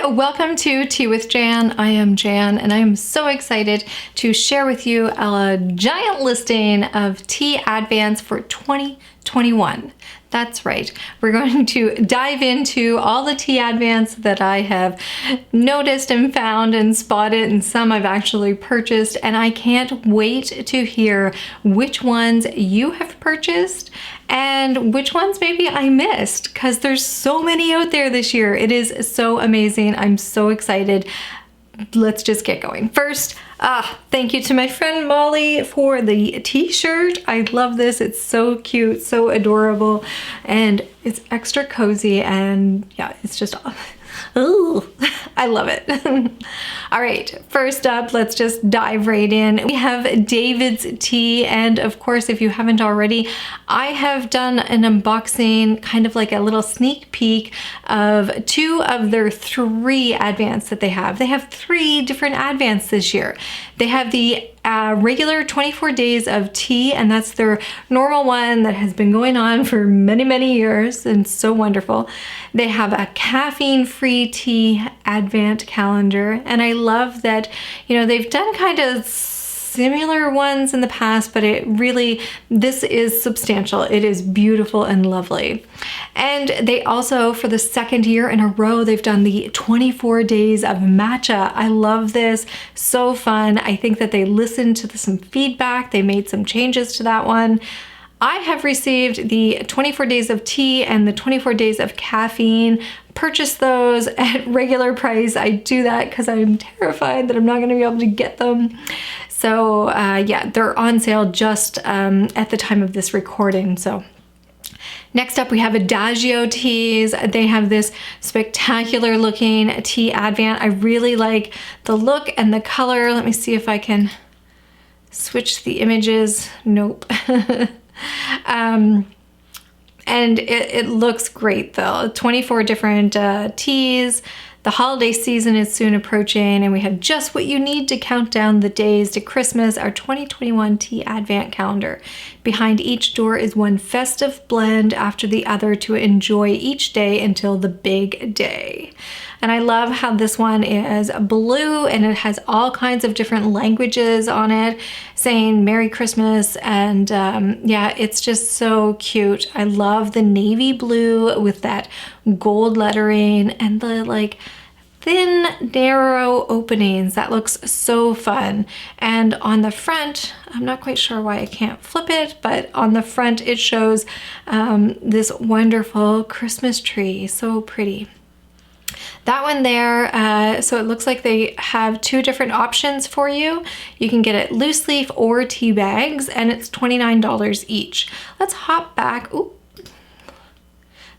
Hi, welcome to Tea with Jann. I am Jann and I am so excited to share with you a giant listing of tea advents for 2021. That's right. We're going to dive into all the tea advents that I have noticed and found and spotted, and some I've actually purchased, and I can't wait to hear which ones you have purchased and which ones maybe I missed, because there's so many out there this year. It is so amazing. I'm so excited. Let's just get going. First, thank you to my friend Marley for the t-shirt. I love this. It's so cute, so adorable, and it's extra cozy, and yeah, it's just, oh, I love it. All right, first up, let's just dive right in. We have DAVIDsTEA, and of course, if you haven't already, I have done an unboxing, kind of like a little sneak peek of 2 of their 3 advents that they have. They have 3 different advents this year. They have the regular 24 days of tea, and that's their normal one that has been going on for many, many years and so wonderful. They have a caffeine-free tea advent calendar, and I love that, you know, they've done kind of similar ones in the past, but this is substantial. It is beautiful and lovely. And they also, for the 2nd year in a row, they've done the 24 days of matcha. I love this. So fun. I think that they listened to some feedback. They made some changes to that one. I have received the 24 days of tea and the 24 days of caffeine. Purchase those at regular price. I do that because I'm terrified that I'm not going to be able to get them. So yeah, they're on sale just at the time of this recording. So next up, we have Adagio Teas. They have this spectacular looking tea advent. I really like the look and the color. Let me see if I can switch the images. Nope. And it looks great though. 24 different teas. The holiday season is soon approaching, and we have just what you need to count down the days to Christmas, our 2021 Tea Advent calendar. Behind each door is one festive blend after the other to enjoy each day until the big day. And I love how this one is blue, and it has all kinds of different languages on it saying Merry Christmas, and yeah, it's just so cute. I love the navy blue with that gold lettering and the like thin narrow openings. That looks so fun. And on the front, I'm not quite sure why I can't flip it, but on the front it shows this wonderful Christmas tree. So pretty. That one there, so it looks like they have 2 different options for you. You can get it loose leaf or tea bags, and it's $29 each. Let's hop back. Ooh.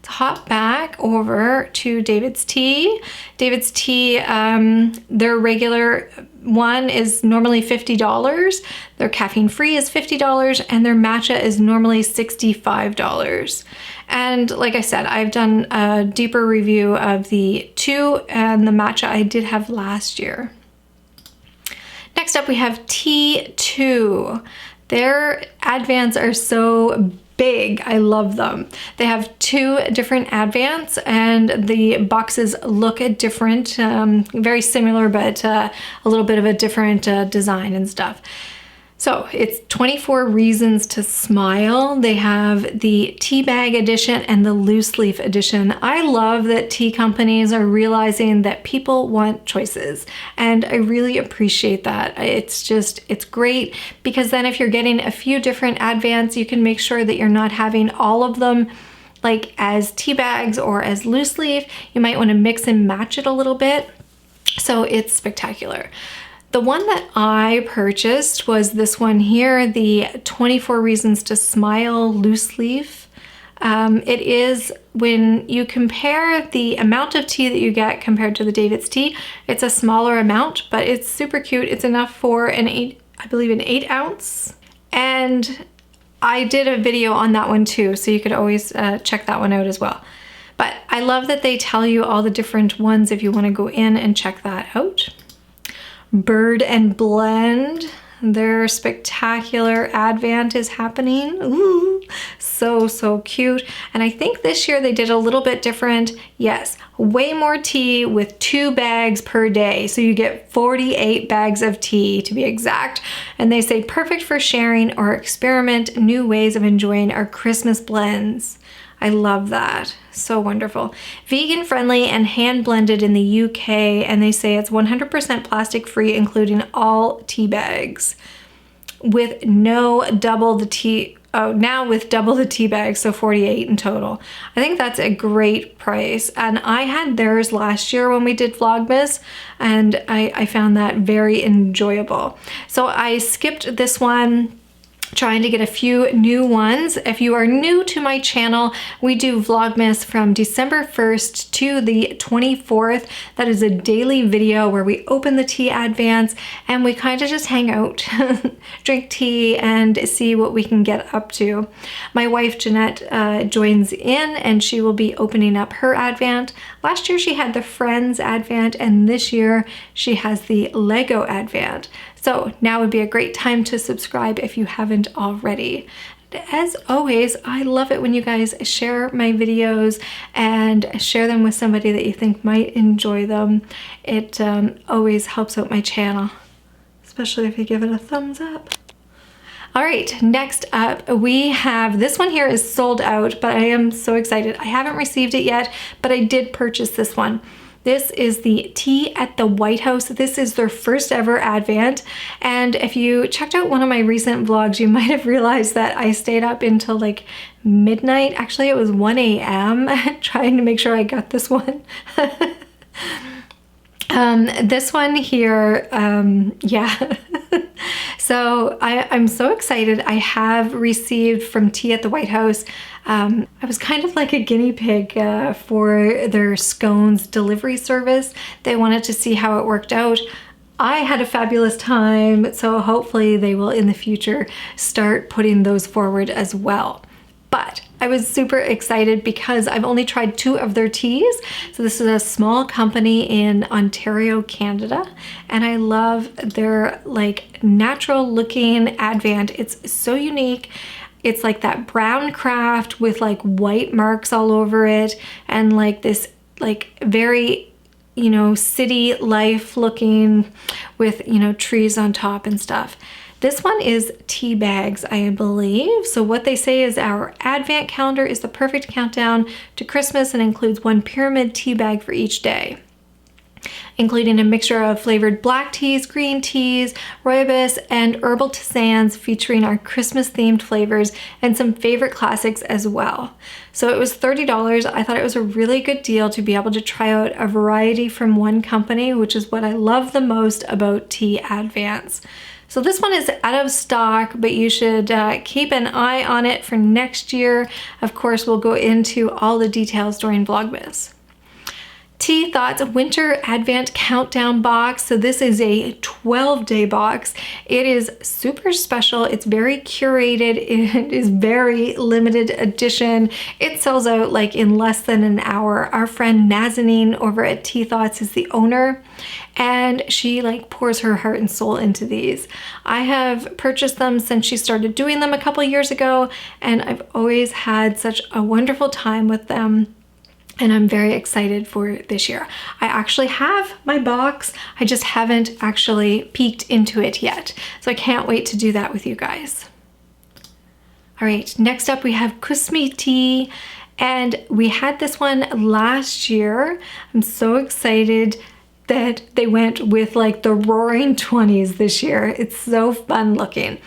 Hop back over to DAVIDsTEA. DAVIDsTEA, their regular one is normally $50. Their caffeine free is $50, and their matcha is normally $65. And like I said, I've done a deeper review of the 2, and the matcha I did have last year. Next up, we have T2. Their advents are so big. I love them. They have 2 different advents, and the boxes look different, very similar, but a little bit of a different design and stuff. So it's 24 Reasons to Smile. They have the tea bag edition and the loose leaf edition. I love that tea companies are realizing that people want choices, and I really appreciate that. It's great, because then if you're getting a few different advents, you can make sure that you're not having all of them like as tea bags or as loose leaf. You might want to mix and match it a little bit. So it's spectacular. The one that I purchased was this one here, the 24 Reasons to Smile loose leaf. It is, when you compare the amount of tea that you get compared to the DAVIDsTEA, it's a smaller amount, but it's super cute. It's enough for an 8 ounce. And I did a video on that one too, so you could always check that one out as well. But I love that they tell you all the different ones if you want to go in and check that out. Bird and Blend, their spectacular advent is happening. Ooh, so cute. And I think this year they did a little bit different. Yes, way more tea with 2 bags per day. So you get 48 bags of tea to be exact. And they say perfect for sharing or experiment new ways of enjoying our Christmas blends. I love that. So wonderful. Vegan friendly and hand blended in the UK, and they say it's 100% plastic free, including all tea bags. With double the tea bags, so 48 in total. I think that's a great price. And I had theirs last year when we did Vlogmas, and I found that very enjoyable. So I skipped this one, trying to get a few new ones. If you are new to my channel, we do Vlogmas from December 1st to the 24th. That is a daily video where we open the tea advents and we kind of just hang out, drink tea, and see what we can get up to. My wife Jeanette joins in, and she will be opening up her advent. Last year she had the Friends Advent, and this year she has the Lego Advent. So now would be a great time to subscribe if you haven't already. As always, I love it when you guys share my videos and share them with somebody that you think might enjoy them. It always helps out my channel, especially if you give it a thumbs up. All right, next up we have, this one here is sold out, but I am so excited. I haven't received it yet, but I did purchase this one. This is the Tea at the White House. This is their first ever advent. And if you checked out one of my recent vlogs, you might have realized that I stayed up until like midnight. Actually, it was 1 a.m. trying to make sure I got this one. This one here, yeah. So I'm so excited. I have received from Tea at the White House. I was kind of like a guinea pig for their scones delivery service. They wanted to see how it worked out. I had a fabulous time, so hopefully they will in the future start putting those forward as well. But I was super excited because I've only tried 2 of their teas. So this is a small company in Ontario, Canada, and I love their like natural looking advent. It's so unique. It's like that brown craft with like white marks all over it, and like this like very, you know, city life looking with, you know, trees on top and stuff. This one is tea bags, I believe. So what they say is our advent calendar is the perfect countdown to Christmas and includes 1 pyramid tea bag for each day, including a mixture of flavored black teas, green teas, rooibos, and herbal tisanes featuring our Christmas-themed flavors and some favorite classics as well. So it was $30. I thought it was a really good deal to be able to try out a variety from one company, which is what I love the most about tea advents. So this one is out of stock, but you should keep an eye on it for next year. Of course, we'll go into all the details during Vlogmas. Tea Thoughts Winter Advent Countdown Box. So this is a 12-day box. It is super special. It's very curated. It is very limited edition. It sells out like in less than an hour. Our friend Nazanin over at Tea Thoughts is the owner, and she like pours her heart and soul into these. I have purchased them since she started doing them a couple years ago, and I've always had such a wonderful time with them. And I'm very excited for this year. I actually have my box. I just haven't actually peeked into it yet. So I can't wait to do that with you guys. All right, next up we have Kusmi Tea. And we had this one last year. I'm so excited that they went with like the roaring 20s this year. It's so fun looking.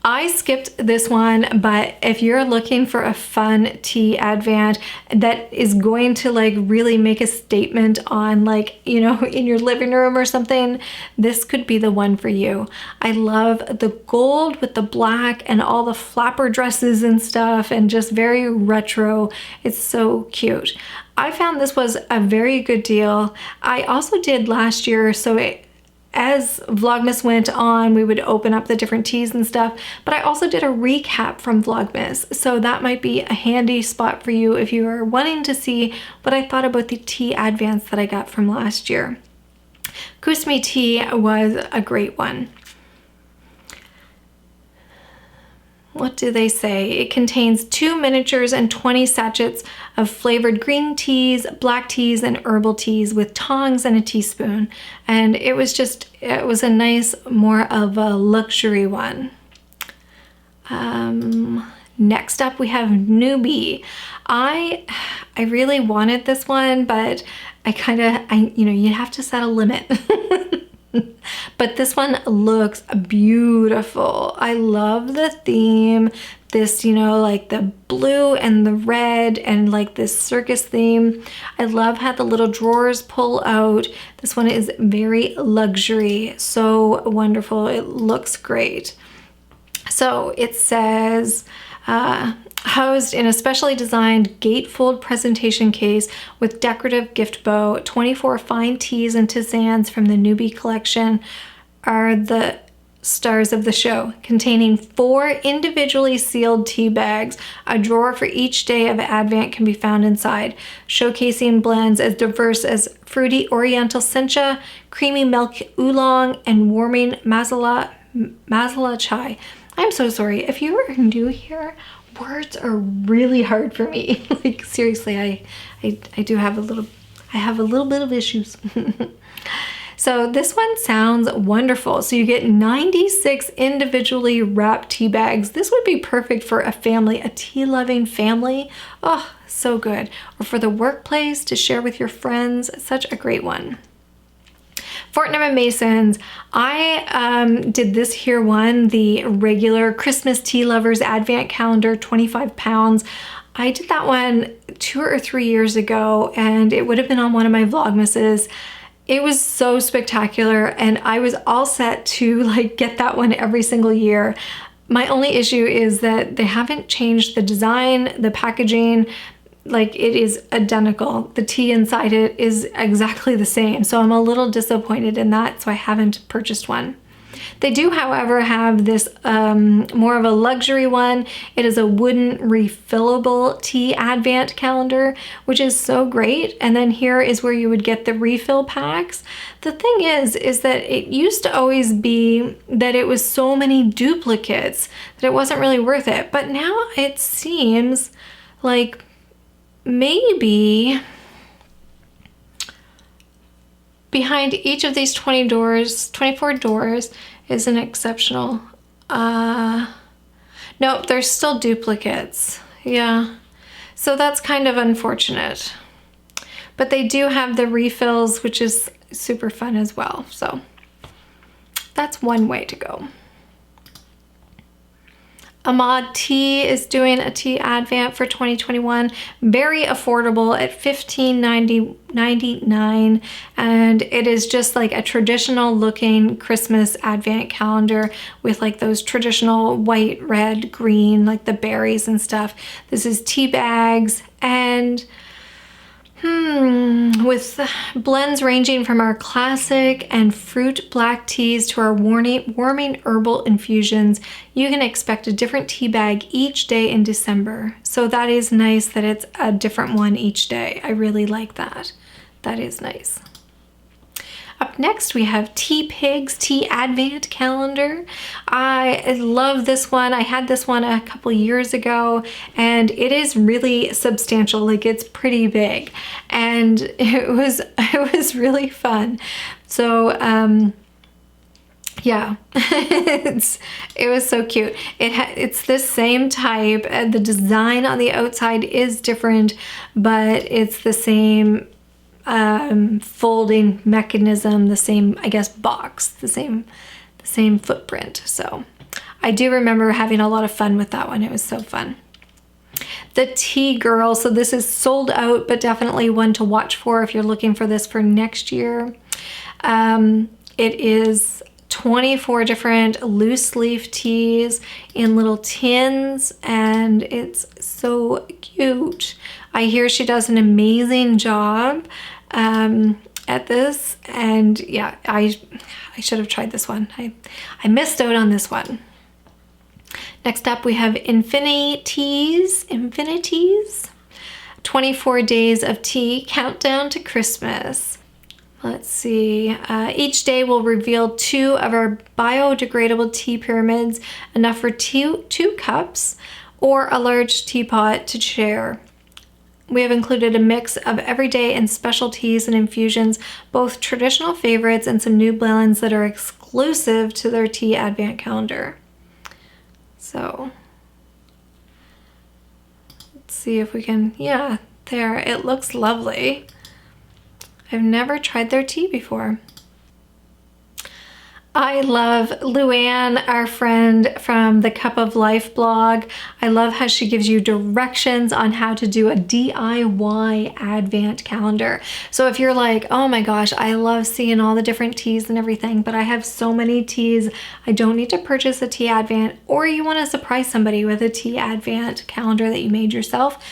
I skipped this one, but if you're looking for a fun tea advent that is going to like really make a statement on like, you know, in your living room or something, this could be the one for you. I love the gold with the black and all the flapper dresses and stuff, and just very retro. It's so cute. I found this was a very good deal. I also did last year, so as Vlogmas went on, we would open up the different teas and stuff, but I also did a recap from Vlogmas, so that might be a handy spot for you if you are wanting to see what I thought about the tea advents that I got from last year. Kusmi Tea was a great one. what do they say? It contains 2 miniatures and 20 sachets of flavored green teas, black teas, and herbal teas with tongs and a teaspoon. And it was a nice, more of a luxury one. Next up we have Newby. I really wanted this one, but you have to set a limit. But this one looks beautiful. I love the theme. This, like the blue and the red and like this circus theme. I love how the little drawers pull out. This one is very luxury. So wonderful. It looks great. So it says, housed in a specially designed gatefold presentation case with decorative gift bow, 24 fine teas and tisanes from the Newby collection are the stars of the show, containing 4 individually sealed tea bags. A drawer for each day of Advent can be found inside, showcasing blends as diverse as fruity oriental sencha, creamy milk oolong, and warming masala chai. I'm so sorry. If you are new here, words are really hard for me. Like seriously, I do have a little bit of issues. So this one sounds wonderful. So you get 96 individually wrapped tea bags. This would be perfect for a family, a tea-loving family. Oh, so good. Or for the workplace to share with your friends. Such a great one. Fortnum and Mason's, I did this here one, the regular Christmas Tea Lovers Advent Calendar, 25 pounds. I did that one 2 or 3 years ago, and it would have been on one of my Vlogmases. It was so spectacular, and I was all set to like get that one every single year. My only issue is that they haven't changed the design, the packaging. Like it is identical. The tea inside it is exactly the same. So I'm a little disappointed in that. So I haven't purchased one. They do, however, have this more of a luxury one. It is a wooden refillable tea advent calendar, which is so great. And then here is where you would get the refill packs. The thing is that it used to always be that it was so many duplicates that it wasn't really worth it. But now it seems like maybe behind each of these 24 doors is an exceptional, nope, there's still duplicates. Yeah, so that's kind of unfortunate. But they do have the refills, which is super fun as well. So that's one way to go. Ahmad Tea is doing a tea advent for 2021. Very affordable at $15.99, and it is just like a traditional looking Christmas advent calendar with like those traditional white, red, green, like the berries and stuff. This is tea bags and with blends ranging from our classic and fruit black teas to our warming herbal infusions. You can expect a different tea bag each day in December. So that is nice that it's a different one each day. I really like that. That is nice. Up next, we have Teapigs Tea Advent Calendar. I love this one. I had this one a couple years ago, and it is really substantial. Like it's pretty big, and it was really fun. So yeah, it was so cute. It's the same type. The design on the outside is different, but it's the same folding mechanism, the same, I guess, box, the same footprint. So I do remember having a lot of fun with that one. It was so fun. The Tea Girl. So this is sold out, but definitely one to watch for if you're looking for this for next year. It is 24 different loose leaf teas in little tins, and it's so cute. I hear she does an amazing job at this, and yeah, I should have tried this one. I missed out on this one. Next up, we have InfiniTeas, 24 days of tea, countdown to Christmas. Let's see. Each day we'll reveal 2 of our biodegradable tea pyramids, enough for two cups or a large teapot to share. We have included a mix of everyday and specialties and infusions, both traditional favorites and some new blends that are exclusive to their Tea Advent calendar. So let's see if we can, yeah, there, it looks lovely. I've never tried their tea before. I love Luann, our friend from the Cup of Life blog. I love how she gives you directions on how to do a DIY Advent calendar. So if you're like, oh my gosh, I love seeing all the different teas and everything, but I have so many teas, I don't need to purchase a Tea Advent, or you want to surprise somebody with a Tea Advent calendar that you made yourself,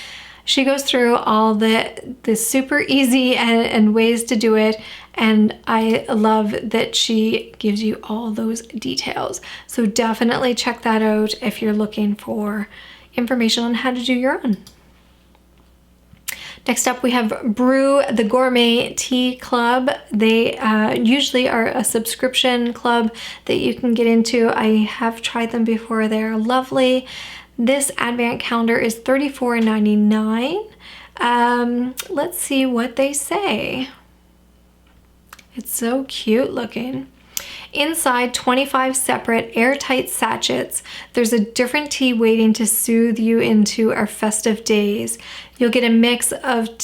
she goes through all the super easy and ways to do it, and I love that she gives you all those details. So definitely check that out if you're looking for information on how to do your own. Next up we have Brew, the Gourmet Tea Club. They usually are a subscription club that you can get into. I have tried them before. They're lovely. This Advent calendar is $34.99. Let's see what they say. It's so cute looking. Inside 25 separate airtight sachets, there's a different tea waiting to soothe you into our festive days. You'll get a mix of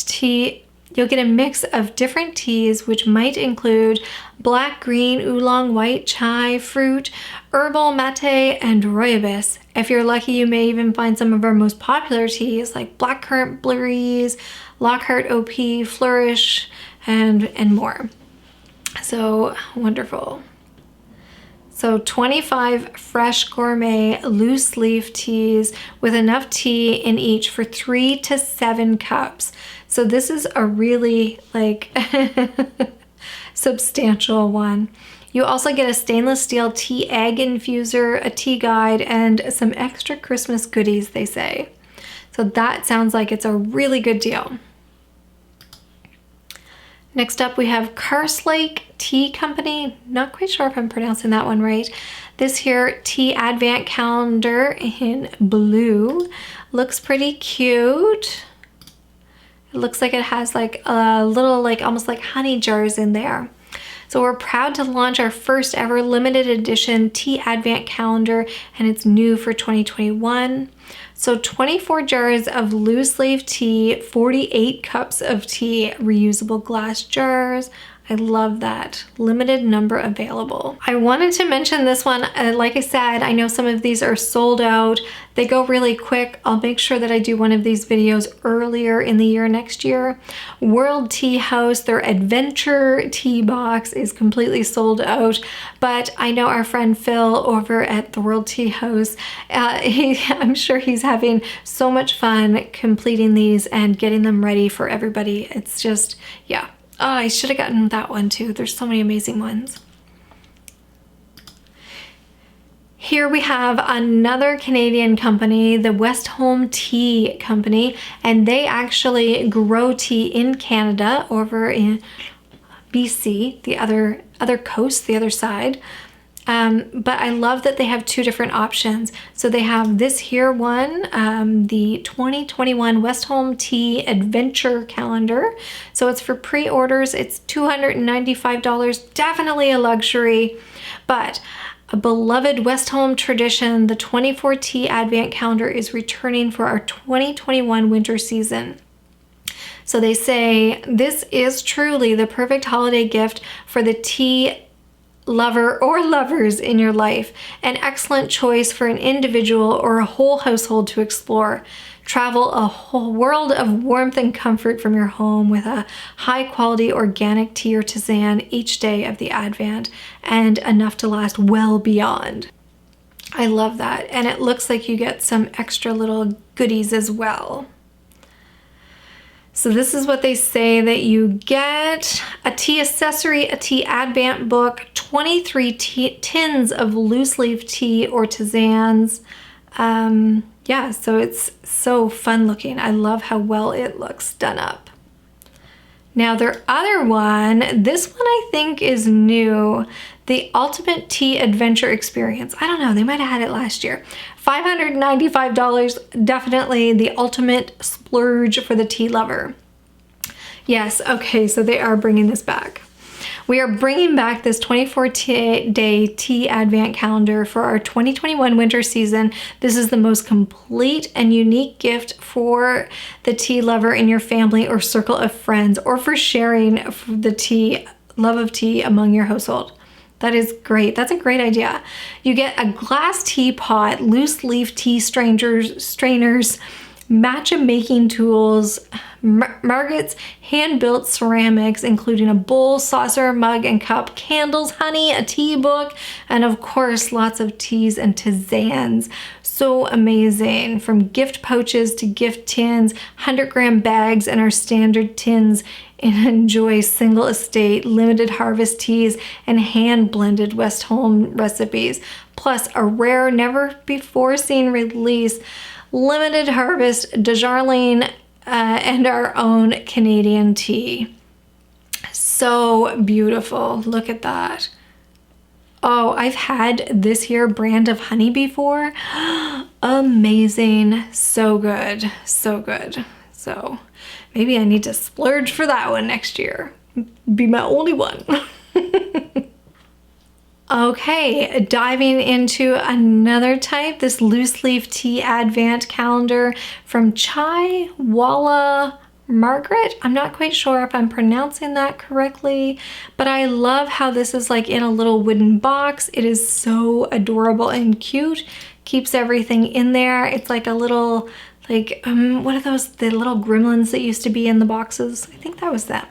different teas, which might include black, green, oolong, white, chai, fruit, herbal, mate, and rooibos. If you're lucky, you may even find some of our most popular teas like blackcurrant breeze, Lockhart OP, Flourish, and more. So wonderful. So 25 fresh gourmet loose leaf teas with enough tea in each for 3 to 7 cups. So this is a really like substantial one. You also get a stainless steel tea egg infuser, a tea guide, and some extra Christmas goodies, they say. So that sounds like it's a really good deal. Next up we have Carslake Tea Company. Not quite sure if I'm pronouncing that one right. This here Tea Advent calendar in blue. Looks pretty cute. It looks like it has like a little like almost like honey jars in there. So we're proud to launch our first ever limited edition Tea Advent calendar, and it's new for 2021. So 24 jars of loose leaf tea, 48 cups of tea, reusable glass jars. I love that. Limited number available. I wanted to mention this one. Like I said, I know some of these are sold out. They go really quick. I'll make sure that I do one of these videos earlier in the year next year. World Tea House, their Adventure tea box is completely sold out, but I know our friend Phil over at the World Tea House, I'm sure he's having so much fun completing these and getting them ready for everybody. It's just, yeah. Oh, I should have gotten that one too. There's so many amazing ones. Here we have another Canadian company, the Westholme Tea Company, and they actually grow tea in Canada over in BC, the other coast, the other side. But I love that they have 2 different options. So they have this here one, the 2021 Westholme Tea Adventure Calendar. So it's for pre-orders. It's $295, definitely a luxury, but a beloved Westholme tradition, the 24 Tea Advent Calendar is returning for our 2021 winter season. So they say, this is truly the perfect holiday gift for the tea lover or lovers in your life. An excellent choice for an individual or a whole household to explore. Travel a whole world of warmth and comfort from your home with a high quality organic tea or tisane each day of the Advent, and enough to last well beyond. I love that. And it looks like you get some extra little goodies as well. So this is what they say that you get: a tea accessory, a tea Advent book, 23 tins of loose leaf tea or tisanes. Yeah, so it's so fun looking. I love how well it looks done up. Now their other one, this one I think is new, the Ultimate Tea Adventure Experience. I don't know, they might have had it last year. $595, definitely the ultimate splurge for the tea lover. Yes, okay, so they are bringing this back. We are bringing back this 24-day tea advent calendar for our 2021 winter season. This is the most complete and unique gift for the tea lover in your family or circle of friends, or for sharing the tea, love of tea among your household. That is great. That's a great idea. You get a glass teapot, loose leaf tea strainers, matcha making tools, Margaret's hand-built ceramics, including a bowl, saucer, mug, and cup, candles, honey, a tea book, and of course, lots of teas and tisanes. So amazing. From gift pouches to gift tins, 100-gram bags, and our standard tins, and enjoy single estate, limited harvest teas, and hand-blended West Home recipes, plus a rare, never-before-seen release limited harvest Darjeeling and our own Canadian tea. So beautiful. Look at that. Oh, I've had this here brand of honey before. Amazing. So good. So good. So maybe I need to splurge for that one next year. Be my only one. Okay, diving into another type, this loose leaf tea advent calendar from Chai Wallah Margaret. I'm not quite sure if I'm pronouncing that correctly, but I love how this is like in a little wooden box. It is so adorable and cute. Keeps everything in there. It's like a little, like, what are those, the little gremlins that used to be in the boxes? I think that was them.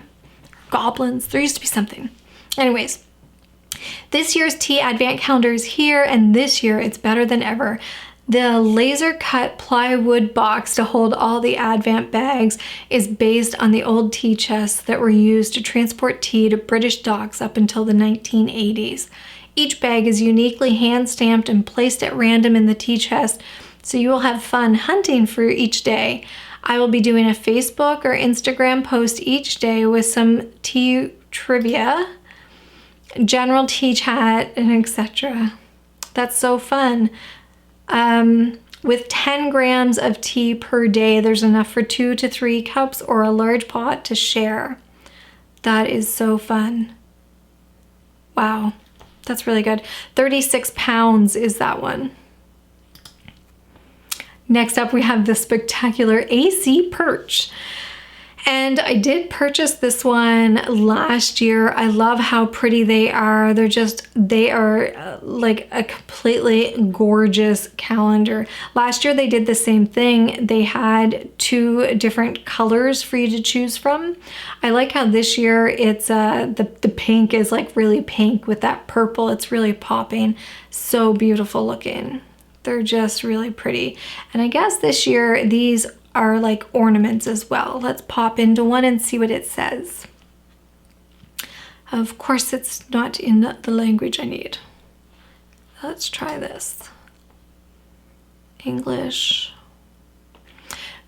Goblins. There used to be something. Anyways. This year's tea advent calendar is here, and this year it's better than ever. The laser cut plywood box to hold all the advent bags is based on the old tea chests that were used to transport tea to British docks up until the 1980s. Each bag is uniquely hand stamped and placed at random in the tea chest, so you will have fun hunting for each day. I will be doing a Facebook or Instagram post each day with some tea trivia, general tea chat, and etc. That's so fun. With 10 grams of tea per day, there's enough for 2 to 3 cups or a large pot to share. That is so fun. Wow, that's really good. 36 pounds is that one. Next up, we have the spectacular AC Perch. And I did purchase this one last year. I love how pretty they are. They are like a completely gorgeous calendar. Last year they did the same thing. They had 2 different colors for you to choose from. I like how this year it's the pink is like really pink with that purple. It's really popping. So beautiful looking. They're just really pretty. And I guess this year these are like ornaments as well. Let's pop into one and see what it says. Of course, it's not in the language I need. Let's try this. English.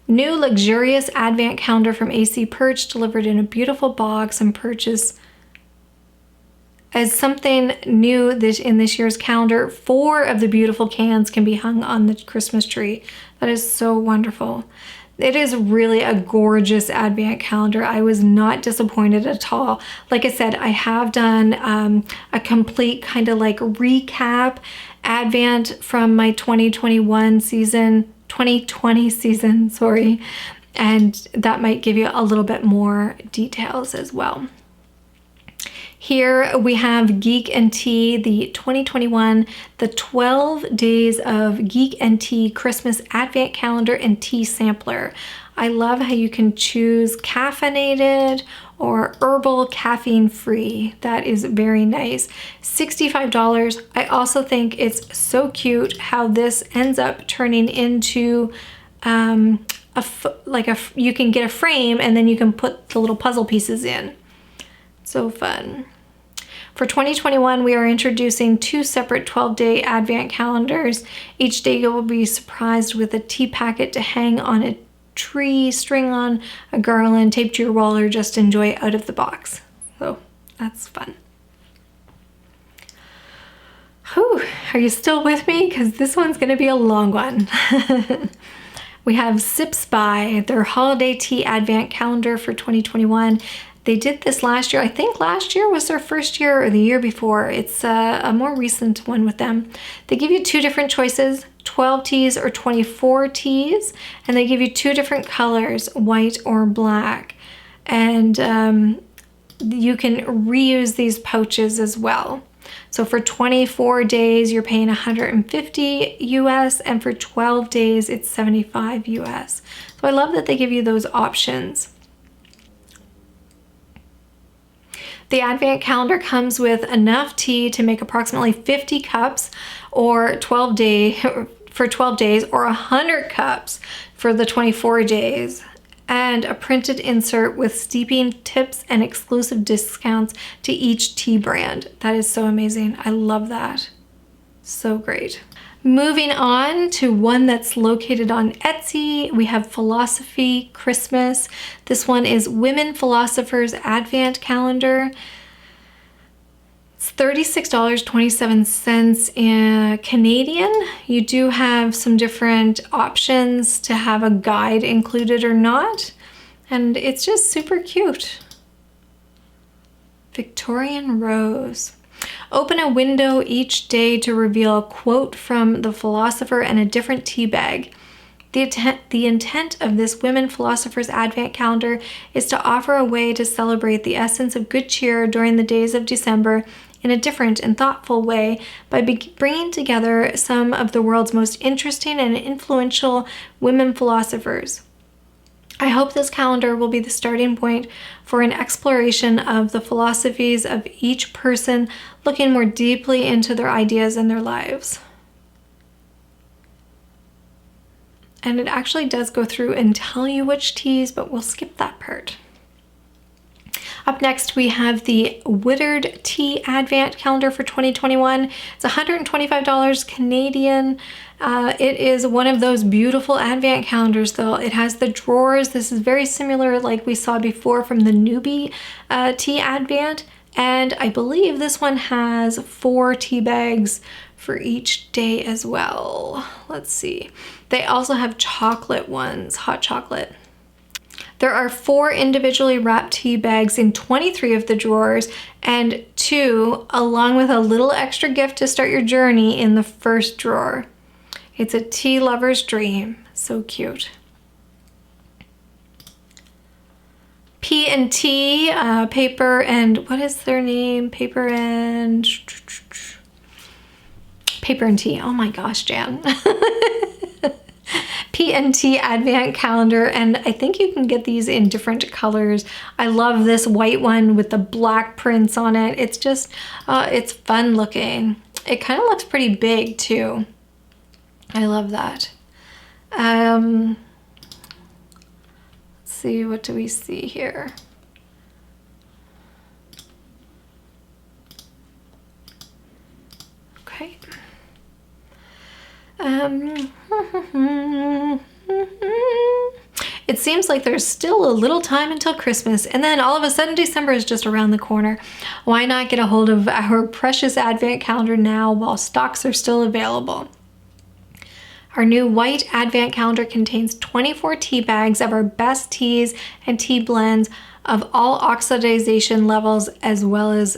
New luxurious advent calendar from AC Perch, delivered in a beautiful box, and purchased as something new in this year's calendar. 4 of the beautiful cans can be hung on the Christmas tree. That is so wonderful. It is really a gorgeous advent calendar. I was not disappointed at all. Like I said, I have done a complete kind of like recap advent from my 2020 season, sorry. And that might give you a little bit more details as well. Here we have Geek Tea, the 2021, the 12 days of Geek Tea Christmas Advent Calendar and Tea Sampler. I love how you can choose caffeinated or herbal, caffeine free. That is very nice. $65. I also think it's so cute how this ends up turning into you can get a frame and then you can put the little puzzle pieces in. So fun. For 2021, we are introducing 2 separate 12-day advent calendars. Each day you will be surprised with a tea packet to hang on tree, string on a garland, tape to your wall, or just enjoy it out of the box. So that's fun. Whew, are you still with me? Because this one's going to be a long one. We have Sipology, their Holiday Tea Advent calendar for 2021. They did this last year. I think last year was their first year or the year before. It's a more recent one with them. They give you two different choices, 12 teas or 24 teas, and they give you two different colors, white or black. And you can reuse these pouches as well. So for 24 days, you're paying 150 US, and for 12 days, it's 75 US. So I love that they give you those options. The Advent calendar comes with enough tea to make approximately 50 cups for 12 days, or 100 cups for the 24 days, and a printed insert with steeping tips and exclusive discounts to each tea brand. That is so amazing. I love that. So great. Moving on to one that's located on Etsy, we have Philosophy Christmas. This one is Women Philosophers Advent Calendar. It's $36.27 in Canadian. You do have some different options to have a guide included or not, and it's just super cute. Victorian Rose. Open a window each day to reveal a quote from the philosopher and a different tea bag. The intent of this Women Philosophers Advent calendar is to offer a way to celebrate the essence of good cheer during the days of December in a different and thoughtful way by bringing together some of the world's most interesting and influential women philosophers. I hope this calendar will be the starting point for an exploration of the philosophies of each person, looking more deeply into their ideas and their lives. And it actually does go through and tell you which teas, but we'll skip that part. Up next, we have the Withered Tea Advent calendar for 2021. It's $125 Canadian. It is one of those beautiful Advent calendars though. It has the drawers. This is very similar like we saw before from the Newby Tea Advent. And I believe this one has 4 tea bags for each day as well. Let's see. They also have chocolate ones, hot chocolate. There are 4 individually wrapped tea bags in 23 of the drawers, and 2 along with a little extra gift to start your journey in the first drawer. It's a tea lover's dream. So cute. P&T, paper and, what is their name? Paper and tea. Oh my gosh, Jann. P&T Advent calendar, and I think you can get these in different colors. I love this white one with the black prints on it. It's just, it's fun looking. It kind of looks pretty big too. I love that. Let's see, what do we see here? Okay. It seems like there's still a little time until Christmas, and then all of a sudden December is just around the corner. Why not get a hold of our precious Advent calendar now while stocks are still available? Our new white Advent calendar contains 24 tea bags of our best teas and tea blends of all oxidization levels, as well as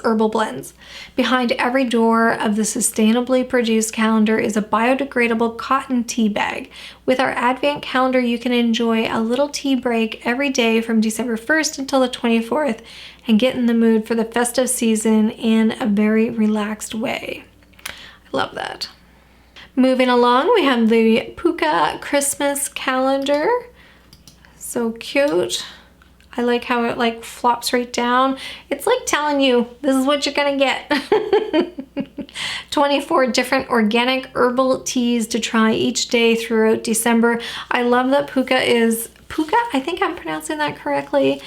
herbal blends. Behind every door of the sustainably produced calendar is a biodegradable cotton tea bag. With our Advent calendar, you can enjoy a little tea break every day from December 1st until the 24th and get in the mood for the festive season in a very relaxed way. I love that. Moving along, we have the Puka Christmas calendar. So cute. I like how it like flops right down. It's like telling you this is what you're gonna get. 24 different organic herbal teas to try each day throughout December. I love that Puka, I think I'm pronouncing that correctly.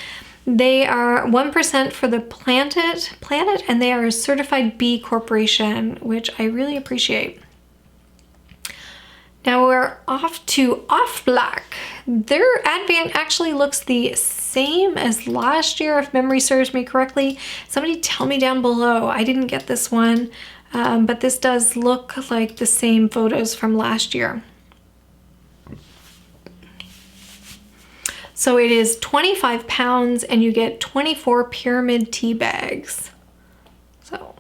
They are 1% for the planet, and they are a certified B Corporation, which I really appreciate. Now we're off to Off Black. Their Advent actually looks the same as last year, if memory serves me correctly. Somebody tell me down below. I didn't get this one, but this does look like the same photos from last year. So it is 25 pounds and you get 24 pyramid tea bags. So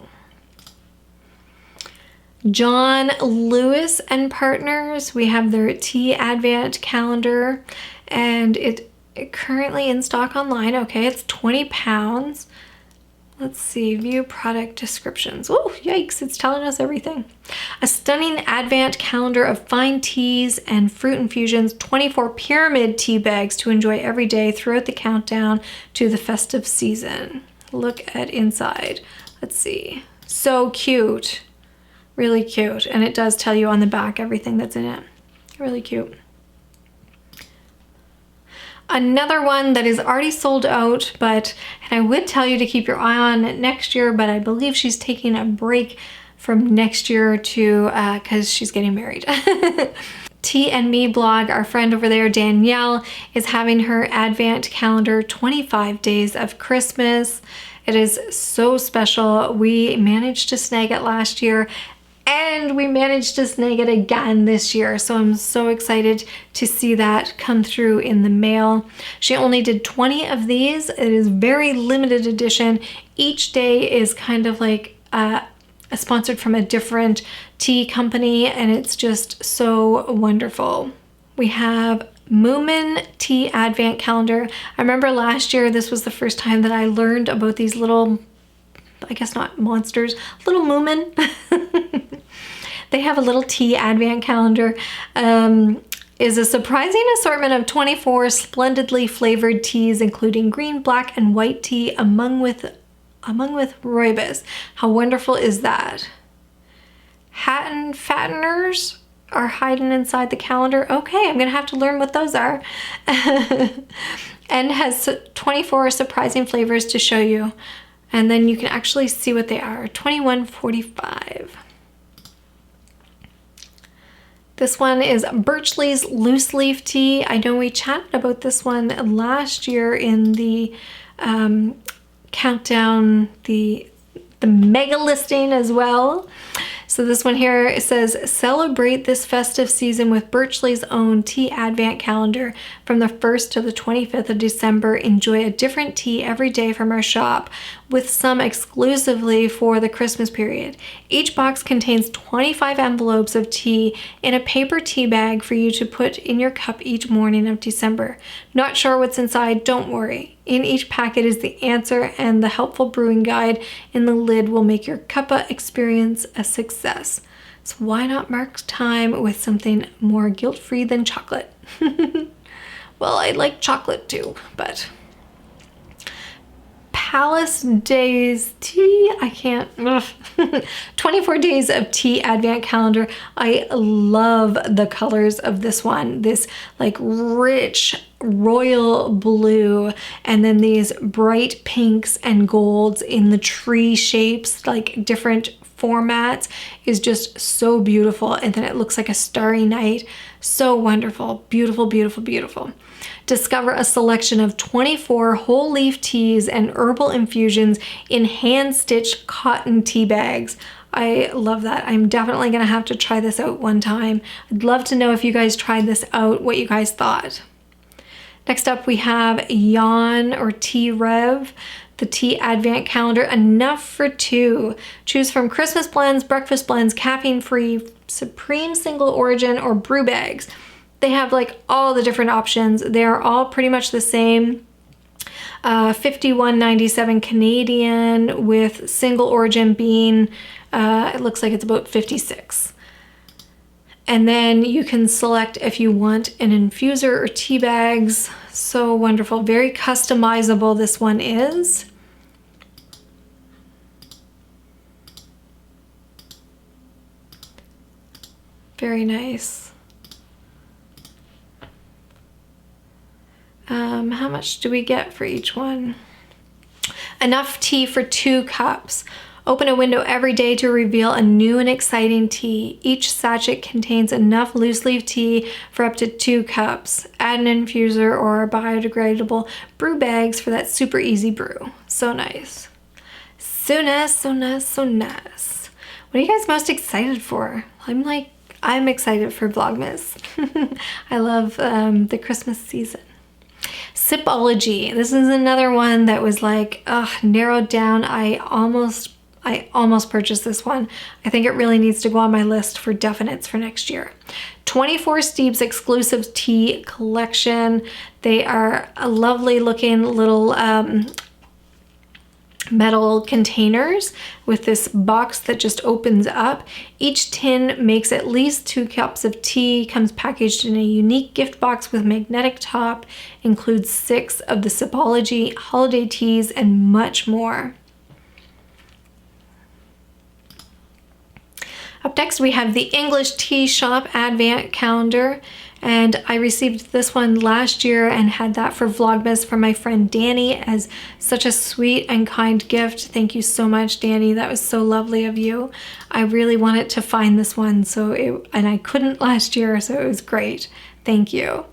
John Lewis and Partners, we have their Tea Advent calendar, and it currently in stock online. Okay, it's 20 pounds. Let's see, view product descriptions. Oh, yikes, it's telling us everything. A stunning Advent calendar of fine teas and fruit infusions, 24 pyramid tea bags to enjoy every day throughout the countdown to the festive season. Look at inside. Let's see. So cute. Really cute. And it does tell you on the back everything that's in it. Really cute. Another one that is already sold out, and I would tell you to keep your eye on it next year, but I believe she's taking a break from next year to, because she's getting married. Tea and Me blog, our friend over there, Danielle, is having her Advent calendar 25 days of Christmas. It is so special. We managed to snag it last year, and we managed to snag it again this year. So I'm so excited to see that come through in the mail. She only did 20 of these. It is very limited edition. Each day is kind of like sponsored from a different tea company, and it's just so wonderful. We have Moomin Tea Advent calendar. I remember last year, this was the first time that I learned about these little, I guess not monsters, little Moomin. They have a little tea Advent calendar. Is a surprising assortment of 24 splendidly flavored teas, including green, black, and white tea, among with rooibos. How wonderful is that? Hatton fatteners are hiding inside the calendar. Okay, I'm gonna have to learn what those are. And has 24 surprising flavors to show you. And then you can actually see what they are. $21.45. This one is Birchley's Loose Leaf Tea. I know we chatted about this one last year in the countdown, the mega listing as well. So this one here, it says, celebrate this festive season with Birchley's own Tea Advent calendar. From the 1st to the 25th of December, enjoy a different tea every day from our shop, with some exclusively for the Christmas period. Each box contains 25 envelopes of tea in a paper tea bag for you to put in your cup each morning of December. Not sure what's inside? Don't worry. In each packet is the answer, and the helpful brewing guide in the lid will make your cuppa experience a success. So why not mark time with something more guilt-free than chocolate? Well, I like chocolate too, but Palace Days Tea, I can't, 24 days of tea Advent calendar. I love the colors of this one. This like rich royal blue, and then these bright pinks and golds in the tree shapes, like different formats, is just so beautiful. And then it looks like a starry night. So wonderful. Beautiful, beautiful, beautiful. Discover a selection of 24 whole leaf teas and herbal infusions in hand-stitched cotton tea bags. I love that. I'm definitely going to have to try this out one time. I'd love to know if you guys tried this out, what you guys thought. Next up, we have Jann or Tea Rev, the Tea Advent calendar, enough for two. Choose from Christmas blends, breakfast blends, caffeine-free, supreme single origin, or brew bags. They have like all the different options. They're all pretty much the same. $51.97 Canadian, with single origin being, it looks like it's about $56. And then you can select if you want an infuser or tea bags. So wonderful, very customizable this one is. Very nice. How much do we get for each one? Enough tea for 2 cups. Open a window every day to reveal a new and exciting tea. Each sachet contains enough loose leaf tea for up to 2 cups. Add an infuser or biodegradable brew bags for that super easy brew. So nice. So nice, so nice, so nice. What are you guys most excited for? I'm excited for Vlogmas. I love the Christmas season. Sipology. This is another one that was like narrowed down. I almost purchased this one. I think it really needs to go on my list for definites for next year. 24 Steeps exclusive tea collection. They are a lovely looking little metal containers with this box that just opens up. Each tin makes at least 2 cups of tea, comes packaged in a unique gift box with magnetic top, includes 6 of the Sipology holiday teas, and much more. Up next, we have the English Tea Shop Advent Calendar, and I received this one last year and had that for Vlogmas from my friend Danny as such a sweet and kind gift. Thank you so much, Danny. That was so lovely of you. I really wanted to find this one, and I couldn't last year, so it was great. Thank you.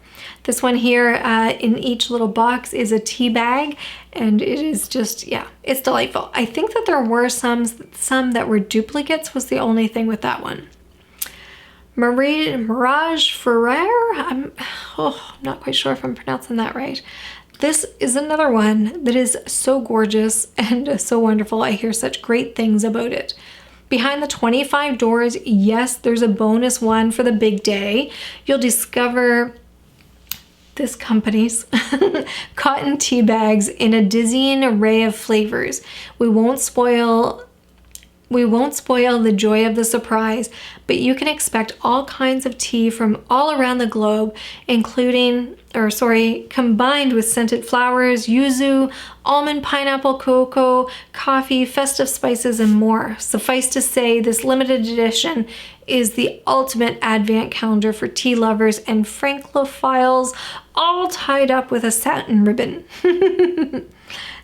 This one here in each little box is a tea bag, and it is just, yeah, it's delightful. I think that there were some that were duplicates was the only thing with that one. Mirage Ferrer, I'm not quite sure if I'm pronouncing that right. This is another one that is so gorgeous and so wonderful. I hear such great things about it. Behind the 25 doors, yes, there's a bonus one for the big day. You'll discover this company's cotton tea bags in a dizzying array of flavors. We won't spoil the joy of the surprise, but you can expect all kinds of tea from all around the globe, combined with scented flowers, yuzu, almond, pineapple, cocoa, coffee, festive spices, and more. Suffice to say, this limited edition is the ultimate advent calendar for tea lovers and Frankophiles, all tied up with a satin ribbon.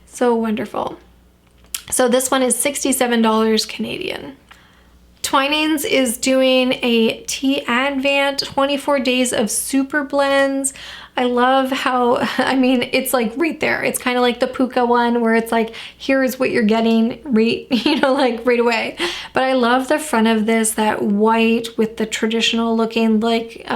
So wonderful. So this one is $67 Canadian. Twinings is doing a Tea Advent, 24 days of super blends. I love how, it's like right there. It's kind of like the Puka one where it's like, here's what you're getting right away. But I love the front of this, that white with the traditional looking like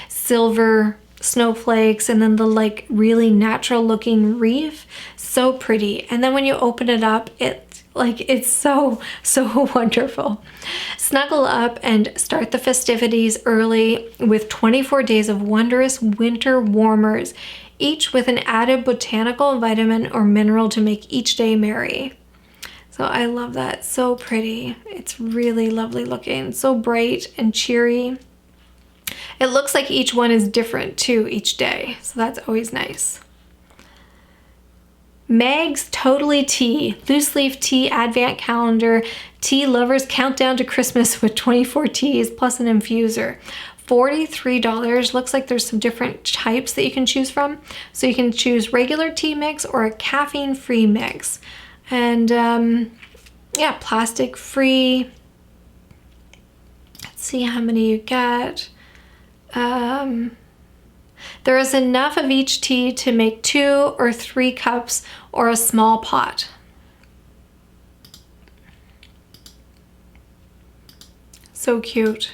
silver snowflakes, and then the like really natural looking reef. So pretty. And then when you open it up, it's so wonderful. Snuggle up and start the festivities early with 24 days of wondrous winter warmers, each with an added botanical vitamin or mineral to make each day merry. So I love that. So pretty. It's really lovely looking. So bright and cheery. It looks like each one is different too each day, so that's always nice. Meg's Totally Tea Loose Leaf Tea Advent Calendar. Tea lovers countdown to Christmas with 24 teas plus an infuser. $43. Looks like there's some different types that you can choose from. So you can choose regular tea mix or a caffeine-free mix. And yeah, plastic free. Let's see how many you get. There is enough of each tea to make 2 or 3 cups or a small pot. So cute.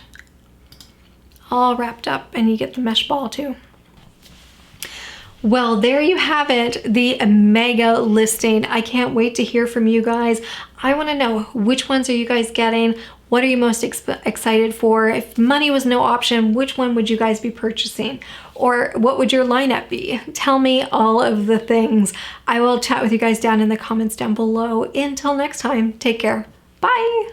All wrapped up, and you get the mesh ball too. Well, there you have it, the mega listing. I can't wait to hear from you guys. I want to know, which ones are you guys getting? What are you most excited for? If money was no option, which one would you guys be purchasing? Or what would your lineup be? Tell me all of the things. I will chat with you guys down in the comments down below. Until next time, take care. Bye.